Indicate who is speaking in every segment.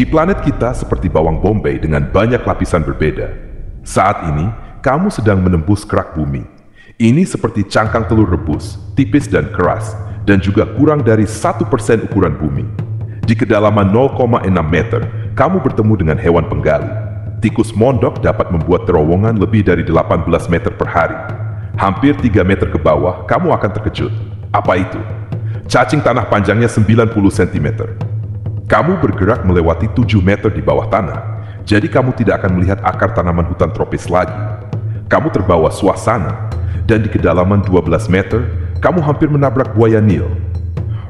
Speaker 1: Di planet kita seperti bawang bombay dengan banyak lapisan berbeda. Saat ini, kamu sedang menembus kerak bumi. Ini seperti cangkang telur rebus, tipis dan keras, dan juga kurang dari 1% ukuran bumi. Di kedalaman 0,6 meter, kamu bertemu dengan hewan penggali. Tikus mondok dapat membuat terowongan lebih dari 18 meter per hari. Hampir 3 meter ke bawah, kamu akan terkejut. Apa itu? Cacing tanah panjangnya 90 cm. Kamu bergerak melewati 7 meter di bawah tanah, jadi kamu tidak akan melihat akar tanaman hutan tropis lagi. Kamu terbawa suasana, dan di kedalaman 12 meter, kamu hampir menabrak buaya Nil.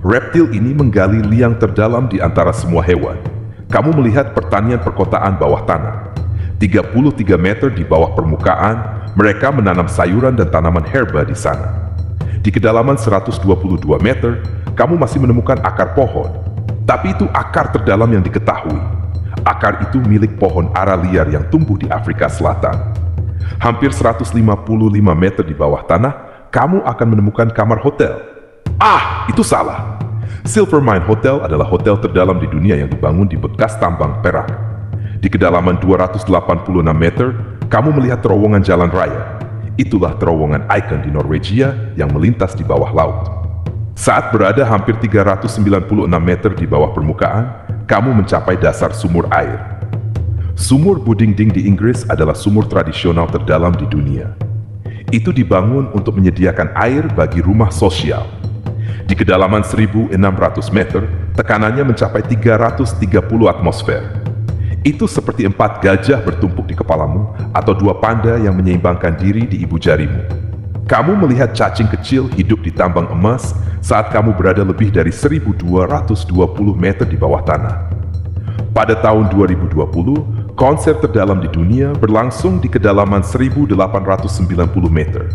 Speaker 1: Reptil ini menggali liang terdalam di antara semua hewan. Kamu melihat pertanian perkotaan bawah tanah. 33 meter di bawah permukaan, mereka menanam sayuran dan tanaman herba di sana. Di kedalaman 122 meter, kamu masih menemukan akar pohon. Tapi itu akar terdalam yang diketahui. Akar itu milik pohon ara liar yang tumbuh di Afrika Selatan. Hampir 155 meter di bawah tanah, kamu akan menemukan kamar hotel. Itu salah. Silvermine Hotel adalah hotel terdalam di dunia yang dibangun di bekas tambang perak. Di kedalaman 286 meter, kamu melihat terowongan jalan raya. Itulah terowongan ikon di Norwegia yang melintas di bawah laut. Saat berada hampir 396 meter di bawah permukaan, kamu mencapai dasar sumur air. Sumur Budingding di Inggris adalah sumur tradisional terdalam di dunia. Itu dibangun untuk menyediakan air bagi rumah sosial. Di kedalaman 1.600 meter, tekanannya mencapai 330 atmosfer. Itu seperti 4 gajah bertumpuk di kepalamu atau 2 panda yang menyeimbangkan diri di ibu jarimu. Kamu melihat cacing kecil hidup di tambang emas saat kamu berada lebih dari 1.220 meter di bawah tanah. Pada tahun 2020, konser terdalam di dunia berlangsung di kedalaman 1.890 meter.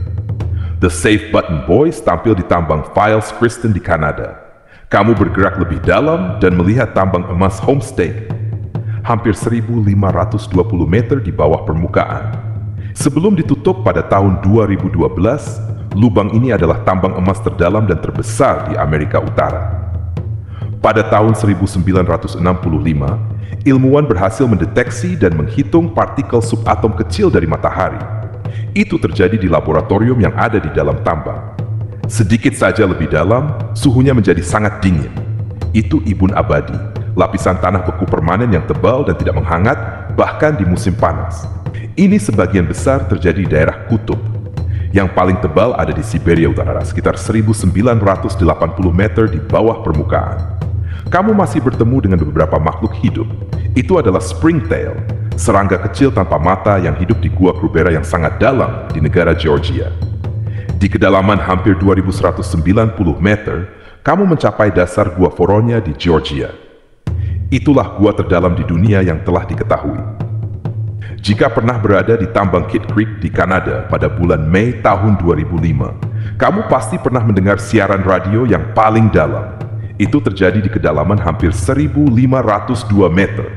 Speaker 1: The Safe Button Boys tampil di tambang Files Kristen di Kanada. Kamu bergerak lebih dalam dan melihat tambang emas Homestake, hampir 1.520 meter di bawah permukaan. Sebelum ditutup pada tahun 2012, lubang ini adalah tambang emas terdalam dan terbesar di Amerika Utara. Pada tahun 1965, ilmuwan berhasil mendeteksi dan menghitung partikel subatom kecil dari matahari. Itu terjadi di laboratorium yang ada di dalam tambang. Sedikit saja lebih dalam, suhunya menjadi sangat dingin. Itu ibun abadi, lapisan tanah beku permanen yang tebal dan tidak menghangat, bahkan di musim panas. Ini sebagian besar terjadi di daerah kutub. Yang paling tebal ada di Siberia Utara, sekitar 1.980 meter di bawah permukaan. Kamu masih bertemu dengan beberapa makhluk hidup. Itu adalah springtail, serangga kecil tanpa mata yang hidup di gua Krubera yang sangat dalam di negara Georgia. Di kedalaman hampir 2.190 meter, kamu mencapai dasar gua Voronya di Georgia. Itulah gua terdalam di dunia yang telah diketahui. Jika pernah berada di tambang Kidd Creek di Kanada pada bulan Mei tahun 2005, kamu pasti pernah mendengar siaran radio yang paling dalam. Itu terjadi di kedalaman hampir 1.502 meter,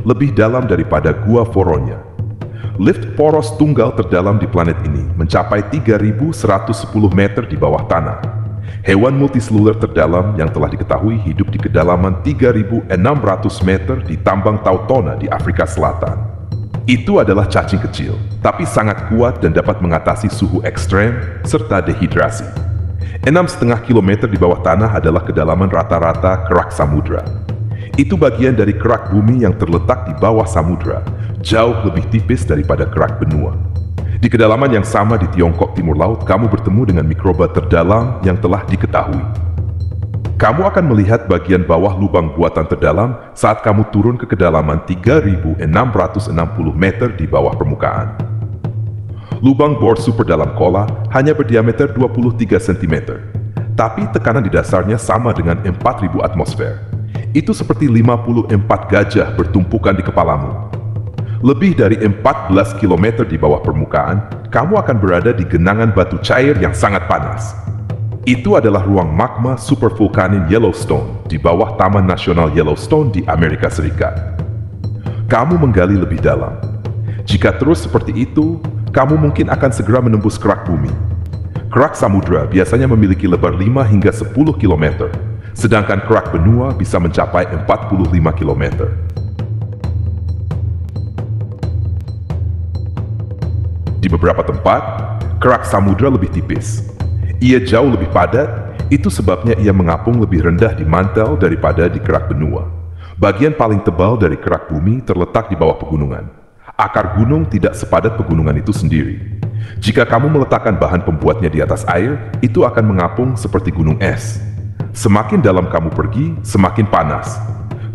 Speaker 1: lebih dalam daripada gua Voronya. Lift poros tunggal terdalam di planet ini mencapai 3.110 meter di bawah tanah. Hewan multiseluler terdalam yang telah diketahui hidup di kedalaman 3.600 meter di tambang Tautona di Afrika Selatan. Itu adalah cacing kecil, tapi sangat kuat dan dapat mengatasi suhu ekstrem serta dehidrasi. 6,5 km di bawah tanah adalah kedalaman rata-rata kerak samudra. Itu bagian dari kerak bumi yang terletak di bawah samudra, jauh lebih tipis daripada kerak benua. Di kedalaman yang sama di Tiongkok Timur Laut, kamu bertemu dengan mikroba terdalam yang telah diketahui. Kamu akan melihat bagian bawah lubang buatan terdalam saat kamu turun ke kedalaman 3.660 meter di bawah permukaan. Lubang bor super dalam kola hanya berdiameter 23 cm, tapi tekanan di dasarnya sama dengan 4.000 atmosfer. Itu seperti 54 gajah bertumpukan di kepalamu. Lebih dari 14 km di bawah permukaan, kamu akan berada di genangan batu cair yang sangat panas. Itu adalah ruang magma supervulkanin Yellowstone di bawah Taman Nasional Yellowstone di Amerika Serikat. Kamu menggali lebih dalam. Jika terus seperti itu, kamu mungkin akan segera menembus kerak bumi. Kerak samudra biasanya memiliki lebar 5 hingga 10 km, sedangkan kerak benua bisa mencapai 45 km. beberapa tempat, kerak samudra lebih tipis. Ia jauh lebih padat, itu sebabnya ia mengapung lebih rendah di mantel daripada di kerak benua. Bagian paling tebal dari kerak bumi terletak di bawah pegunungan. Akar gunung tidak sepadat pegunungan itu sendiri. Jika kamu meletakkan bahan pembuatnya di atas air, itu akan mengapung seperti gunung es. Semakin dalam kamu pergi, semakin panas.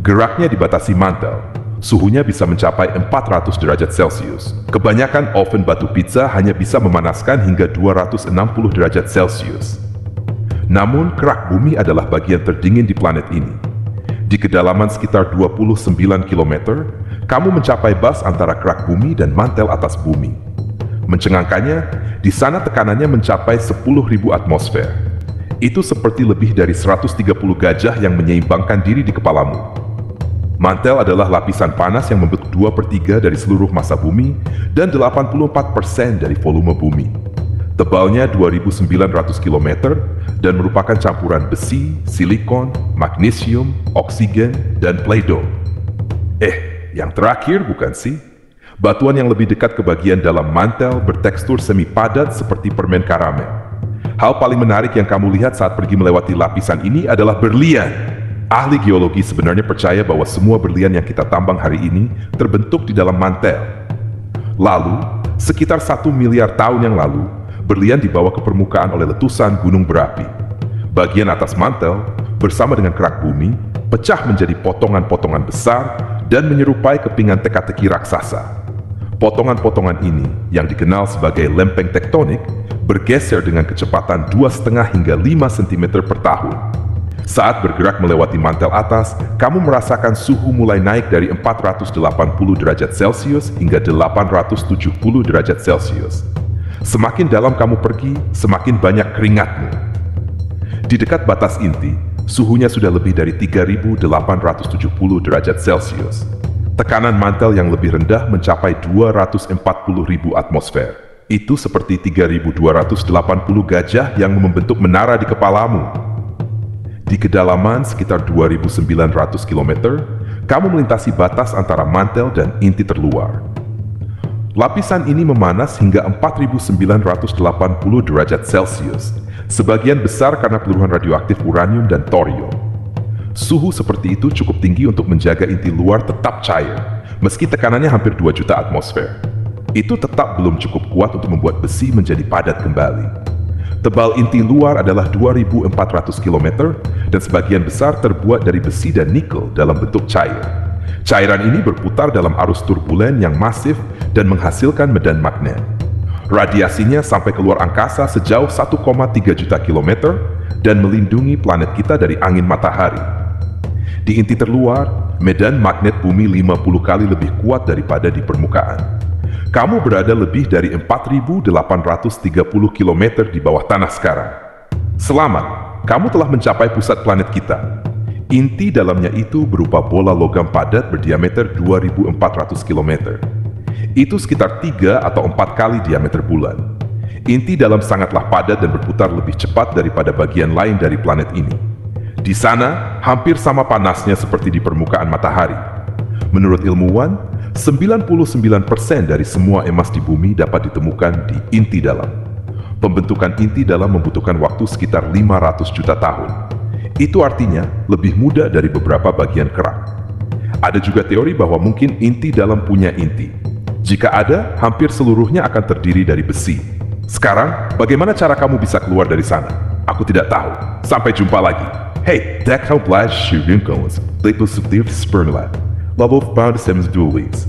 Speaker 1: Geraknya dibatasi mantel. Suhunya bisa mencapai 400 derajat Celcius. Kebanyakan oven batu pizza hanya bisa memanaskan hingga 260 derajat Celcius. Namun, kerak bumi adalah bagian terdingin di planet ini. Di kedalaman sekitar 29 km, kamu mencapai bas antara kerak bumi dan mantel atas bumi. Mencengangkannya, di sana tekanannya mencapai 10.000 atmosfer. Itu seperti lebih dari 130 gajah yang menyeimbangkan diri di kepalamu. Mantel adalah lapisan panas yang membentuk 2/3 dari seluruh massa bumi dan 84% dari volume bumi. Tebalnya 2.900 km dan merupakan campuran besi, silikon, magnesium, oksigen, dan Play-Doh. Yang terakhir bukan sih? Batuan yang lebih dekat ke bagian dalam mantel bertekstur semi padat seperti permen karamel. Hal paling menarik yang kamu lihat saat pergi melewati lapisan ini adalah berlian. Ahli geologi sebenarnya percaya bahwa semua berlian yang kita tambang hari ini terbentuk di dalam mantel. Lalu, sekitar 1 miliar tahun yang lalu, berlian dibawa ke permukaan oleh letusan gunung berapi. Bagian atas mantel, bersama dengan kerak bumi, pecah menjadi potongan-potongan besar dan menyerupai kepingan teka-teki raksasa. Potongan-potongan ini, yang dikenal sebagai lempeng tektonik, bergeser dengan kecepatan 2,5 hingga 5 cm per tahun. Saat bergerak melewati mantel atas, kamu merasakan suhu mulai naik dari 480 derajat Celcius hingga 870 derajat Celcius. Semakin dalam kamu pergi, semakin banyak keringatmu. Di dekat batas inti, suhunya sudah lebih dari 3.870 derajat Celcius. Tekanan mantel yang lebih rendah mencapai 240.000 atmosfer. Itu seperti 3.280 gajah yang membentuk menara di kepalamu. Di kedalaman sekitar 2.900 km, kamu melintasi batas antara mantel dan inti terluar. Lapisan ini memanas hingga 4.980 derajat Celcius, sebagian besar karena peluruhan radioaktif uranium dan thorium. Suhu seperti itu cukup tinggi untuk menjaga inti luar tetap cair, meski tekanannya hampir 2 juta atmosfer. Itu tetap belum cukup kuat untuk membuat besi menjadi padat kembali. Tebal inti luar adalah 2.400 km, dan sebagian besar terbuat dari besi dan nikel dalam bentuk cair. Cairan ini berputar dalam arus turbulen yang masif dan menghasilkan medan magnet. Radiasinya sampai keluar angkasa sejauh 1,3 juta kilometer dan melindungi planet kita dari angin matahari. Di inti terluar, medan magnet bumi 50 kali lebih kuat daripada di permukaan. Kamu berada lebih dari 4.830 km di bawah tanah sekarang. Selamat, kamu telah mencapai pusat planet kita. Inti dalamnya itu berupa bola logam padat berdiameter 2.400 km. Itu sekitar 3 atau 4 kali diameter bulan. Inti dalam sangatlah padat dan berputar lebih cepat daripada bagian lain dari planet ini. Di sana, hampir sama panasnya seperti di permukaan matahari. Menurut ilmuwan, 99% dari semua emas di bumi dapat ditemukan di inti dalam. Pembentukan inti dalam membutuhkan waktu sekitar 500 juta tahun. Itu artinya lebih muda dari beberapa bagian kerak. Ada juga teori bahwa mungkin inti dalam punya inti. Jika ada, hampir seluruhnya akan terdiri dari besi. Sekarang, bagaimana cara kamu bisa keluar dari sana? Aku tidak tahu. Sampai jumpa lagi. Hey, dek how blij je winkel is. Dit was de Spurnlab. Labo found the Sims Dualies.